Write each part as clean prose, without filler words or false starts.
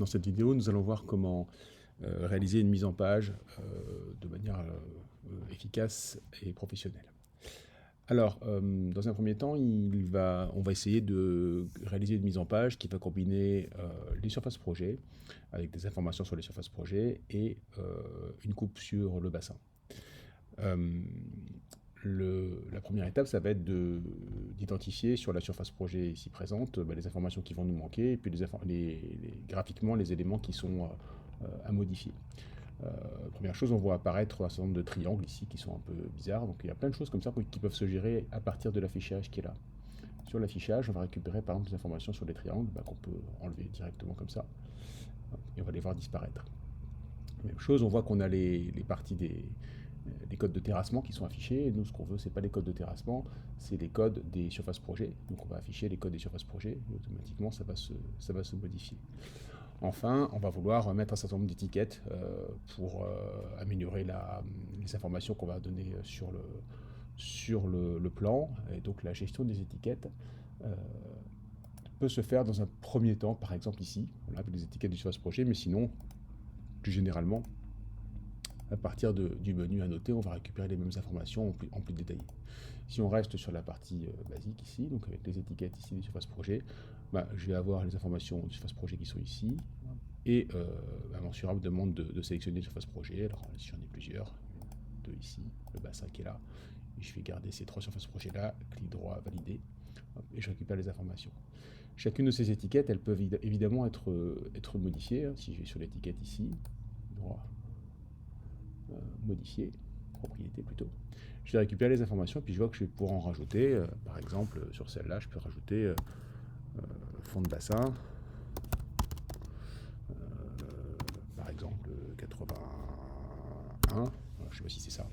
Dans cette vidéo, nous allons voir comment réaliser une mise en page de manière efficace et professionnelle. Alors, dans un premier temps, on va essayer de réaliser une mise en page qui va combiner les surfaces projets avec des informations sur les surfaces projets et une coupe sur le bassin. La première étape, ça va être d'identifier sur la surface projet ici présente les informations qui vont nous manquer et puis graphiquement les éléments qui sont à modifier. Première chose, on voit apparaître un certain nombre de triangles ici qui sont un peu bizarres. Donc il y a plein de choses comme ça qui peuvent se gérer à partir de l'affichage qui est là. Sur l'affichage, on va récupérer par exemple des informations sur les triangles qu'on peut enlever directement comme ça. Et on va les voir disparaître. Même chose, on voit qu'on a les parties des codes de terrassement qui sont affichés. Et nous, ce qu'on veut, c'est pas les codes de terrassement, c'est les codes des surfaces projets. Donc on va afficher les codes des surfaces projets et automatiquement ça va se modifier. Enfin, on va vouloir mettre un certain nombre d'étiquettes pour améliorer les informations qu'on va donner sur le plan. Et donc la gestion des étiquettes peut se faire dans un premier temps, par exemple ici, avec les étiquettes du surface projet, mais sinon, plus généralement, à partir du menu à noter, on va récupérer les mêmes informations en plus détaillé. Si on reste sur la partie basique ici, donc avec les étiquettes ici des surfaces projets, je vais avoir les informations du surface projet qui sont ici, et Mensurable demande de sélectionner les surfaces projets. Alors si j'en ai plusieurs, deux ici, le bassin qui est là, et je vais garder ces trois surfaces projets là, clic droit, valider, et je récupère les informations. Chacune de ces étiquettes, elles peuvent évidemment être modifiées. Si je vais sur l'étiquette ici, droit, modifier, propriété plutôt, je vais récupérer les informations, puis je vois que je vais pouvoir en rajouter. Par exemple, sur celle-là, je peux rajouter fond de bassin, par exemple 81, je ne sais pas si c'est ça,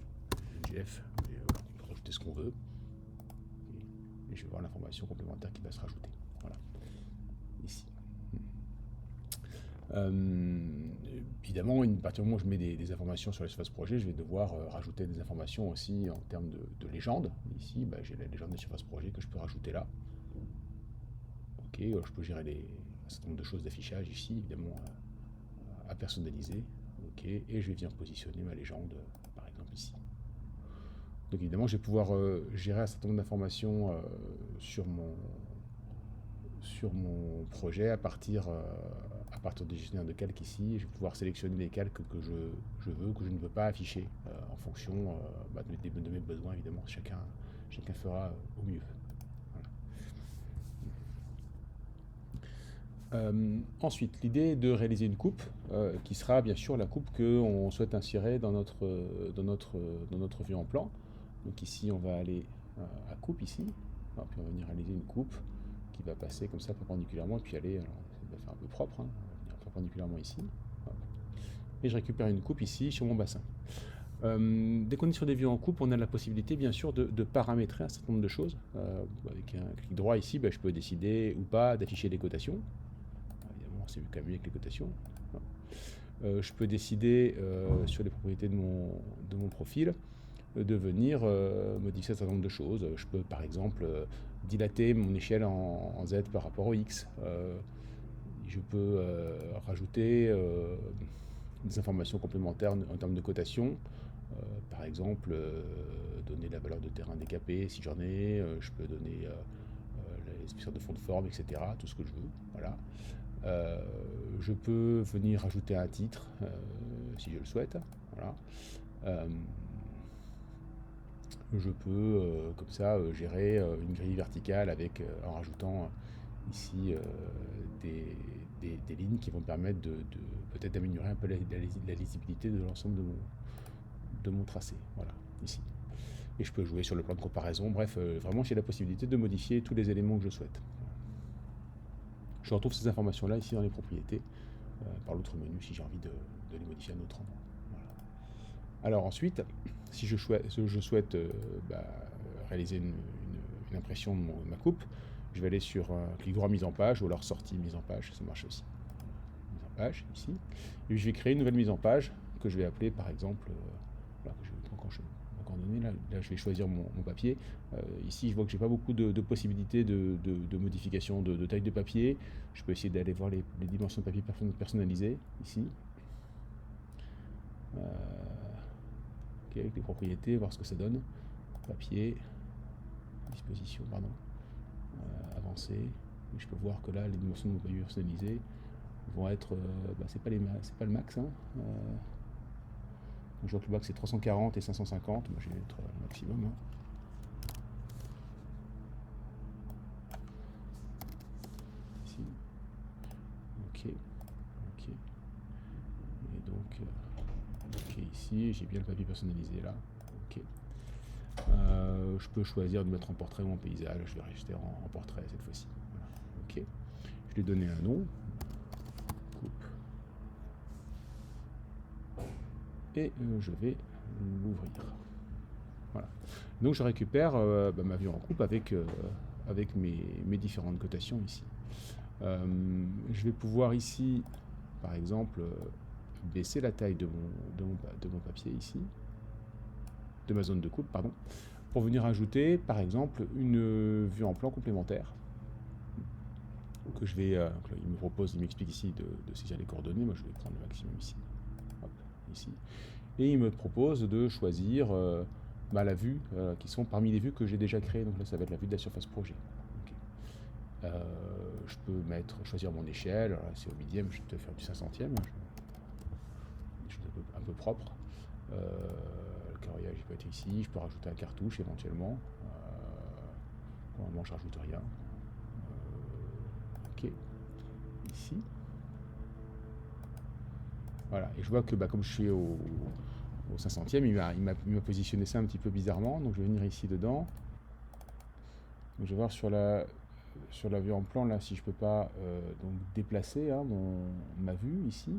NGF, mais on peut rajouter ce qu'on veut, et je vais voir l'information complémentaire qui va se rajouter. Voilà, ici. Évidemment, à partir du moment où je mets des informations sur l'espace projet, je vais devoir rajouter des informations aussi en termes de légende. Ici, j'ai la légende des surfaces projet que je peux rajouter là. Ok, je peux gérer un certain nombre de choses d'affichage ici, évidemment à personnaliser. Ok, et je vais venir positionner ma légende, par exemple ici. Donc évidemment, je vais pouvoir gérer un certain nombre d'informations sur mon projet à partir du gestionnaire de calque ici. Je vais pouvoir sélectionner les calques que je veux, que je ne veux pas afficher en fonction de mes besoins. Évidemment, chacun fera au mieux. Voilà. Ensuite, l'idée est de réaliser une coupe qui sera bien sûr la coupe qu'on souhaite insérer dans notre vue en plan. Donc ici, on va aller à coupe ici, puis on va venir réaliser une coupe qui va passer comme ça perpendiculairement et puis aller, alors ça va faire un peu propre, on va venir perpendiculairement ici. Et je récupère une coupe ici sur mon bassin. Dès qu'on est sur des vues en coupe, on a la possibilité bien sûr de paramétrer un certain nombre de choses. Avec un clic droit ici, je peux décider ou pas d'afficher les cotations. Évidemment, c'est quand même mieux avec les cotations. Je peux décider sur les propriétés de mon profil de venir modifier un certain nombre de choses. Je peux par exemple dilater mon échelle en Z par rapport au X. Je peux rajouter des informations complémentaires en termes de cotation. Par exemple, donner la valeur de terrain décapé si j'en ai. Je peux donner l'épaisseur de fond de forme, etc. Tout ce que je veux. Voilà. Je peux venir ajouter un titre si je le souhaite. Voilà. Je peux comme ça gérer une grille verticale en rajoutant ici des lignes qui vont permettre peut-être d'améliorer un peu la lisibilité de l'ensemble de mon tracé. Voilà, ici. Et je peux jouer sur le plan de comparaison. Bref, vraiment j'ai la possibilité de modifier tous les éléments que je souhaite. Je retrouve ces informations-là ici dans les propriétés par l'autre menu si j'ai envie de les modifier à un autre endroit. Voilà. Alors ensuite, si je souhaite réaliser une impression de ma coupe, je vais aller sur clic droit mise en page ou alors sortie mise en page, ça marche aussi. Mise en page ici. Et puis je vais créer une nouvelle mise en page que je vais appeler par exemple, que je vais coordonnées. Là, je vais choisir mon papier. Ici, je vois que j'ai pas beaucoup de possibilités de modification de taille de papier. Je peux essayer d'aller voir les dimensions de papier personnalisées ici. Ok, avec les propriétés, voir ce que ça donne. Papier, disposition, pardon. Avancé. Et je peux voir que là, les dimensions de mon papier personnalisé vont être, c'est pas le max, hein. Je vois que le max c'est 340 et 550, moi je vais mettre le maximum, hein. Ici. Ok. Et donc, ok ici, j'ai bien le papier personnalisé là. Ok. Je peux choisir de mettre en portrait ou en paysage, je vais rester en portrait cette fois-ci. Voilà. Ok. Je lui ai donné un nom. Coupe. Et je vais l'ouvrir. Voilà. Donc je récupère ma vue en coupe avec mes différentes cotations ici. Je vais pouvoir ici, par exemple, baisser la taille de mon papier ici, de ma zone de coupe, pardon, pour venir ajouter, par exemple, une vue en plan complémentaire que je vais, il m'explique ici de saisir les coordonnées. Moi je vais prendre le maximum ici, hop, ici, et il me propose de choisir la vue qui sont parmi les vues que j'ai déjà créées. Donc là ça va être la vue de la surface projet. Okay. Je peux choisir mon échelle. Alors là, c'est au millième, je vais te faire du 500e, des choses un peu propres. Le carrelage il peut être ici, je peux rajouter un cartouche éventuellement. Pour le moment je rajoute rien. Ok, ici. Voilà, et je vois que comme je suis au 500e, il m'a positionné ça un petit peu bizarrement, donc je vais venir ici dedans. Donc je vais voir sur la vue en plan, là, si je peux pas donc déplacer ma vue ici.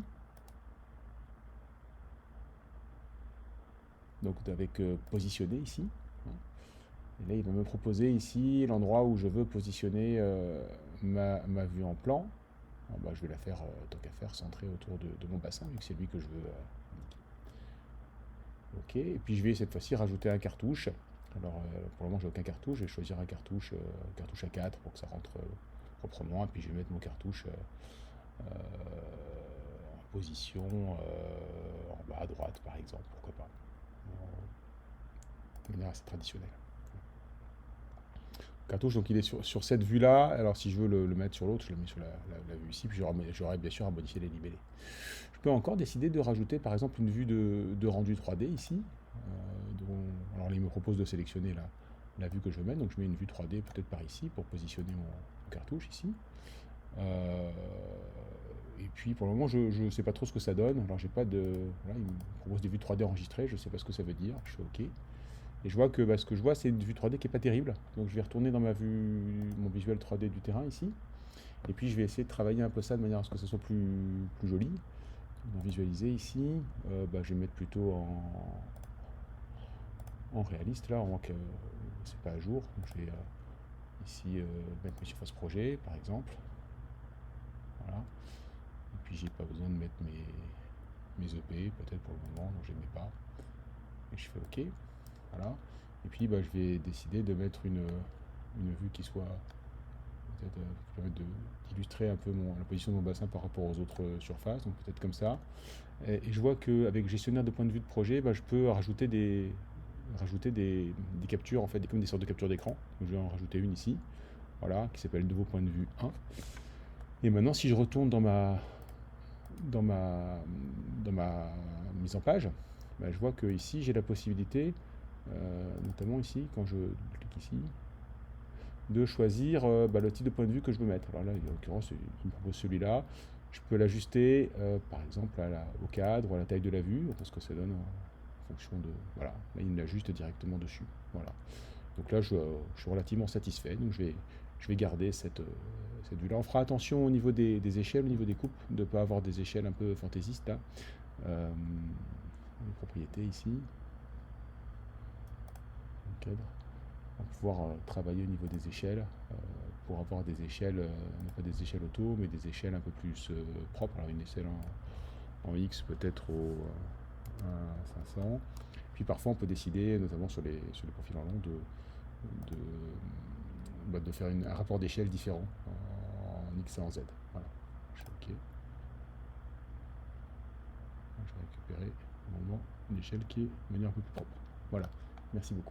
Donc avec positionner ici. Et là, il va me proposer ici l'endroit où je veux positionner ma vue en plan. Alors, je vais la faire, tant qu'à faire, centrée autour de mon bassin, vu que c'est lui que je veux. Ok, et puis je vais cette fois-ci rajouter un cartouche. Alors pour le moment j'ai aucun cartouche, je vais choisir un cartouche A4 pour que ça rentre proprement, et puis je vais mettre mon cartouche en position en bas à droite par exemple, pourquoi pas, de manière assez traditionnelle. Cartouche, donc il est sur cette vue là. Alors si je veux le mettre sur l'autre, je le mets sur la vue ici, puis j'aurai bien sûr à modifier les libellés. Je peux encore décider de rajouter par exemple une vue de rendu 3D ici. Alors là, il me propose de sélectionner la vue que je veux mettre, donc je mets une vue 3D peut-être par ici pour positionner mon cartouche ici. Et puis pour le moment, je ne sais pas trop ce que ça donne. Alors j'ai pas de. Voilà, il me propose des vues 3D enregistrées, je ne sais pas ce que ça veut dire. Je fais OK. Et je vois que ce que je vois, c'est une vue 3D qui n'est pas terrible. Donc je vais retourner dans mon visuel 3D du terrain ici. Et puis je vais essayer de travailler un peu ça de manière à ce que ça soit plus joli. Donc, visualiser ici, je vais mettre plutôt en réaliste là, en moins que c'est pas à jour. Donc je vais ici mettre mes surfaces projet par exemple. Voilà. Et puis j'ai pas besoin de mettre mes EP peut-être pour le moment, donc je ne les mets pas. Et je fais OK. Voilà. Et puis je vais décider de mettre une vue qui soit peut-être permettre d'illustrer un peu la position de mon bassin par rapport aux autres surfaces, donc peut-être comme ça. Et je vois qu'avec gestionnaire de point de vue de projet, je peux rajouter des captures, en fait, comme des sortes de captures d'écran. Donc je vais en rajouter une ici, voilà, qui s'appelle nouveau point de vue 1. Et maintenant, si je retourne dans ma mise en page, je vois que ici j'ai la possibilité, notamment ici, quand je clique ici, de choisir le type de point de vue que je veux mettre. Alors là, en l'occurrence, il me propose celui-là. Je peux l'ajuster, par exemple, au cadre ou à la taille de la vue, parce que ça donne en fonction de... Voilà, là, il me l'ajuste directement dessus. Voilà. Donc là, je suis relativement satisfait. Donc je vais garder cette vue-là. On fera attention au niveau des échelles, au niveau des coupes, de ne pas avoir des échelles un peu fantaisistes, là. Les propriétés ici. Le cadre. On va pouvoir travailler au niveau des échelles pour avoir des échelles, non pas des échelles auto, mais des échelles un peu plus propres. Alors une échelle en X peut-être à 500, puis puis parfois on peut décider, notamment sur les profils en long, de, de faire un rapport d'échelle différent en X et en Z. Voilà. Je fais OK. Je vais récupérer normalement une échelle qui est de manière un peu plus propre. Voilà. Merci beaucoup.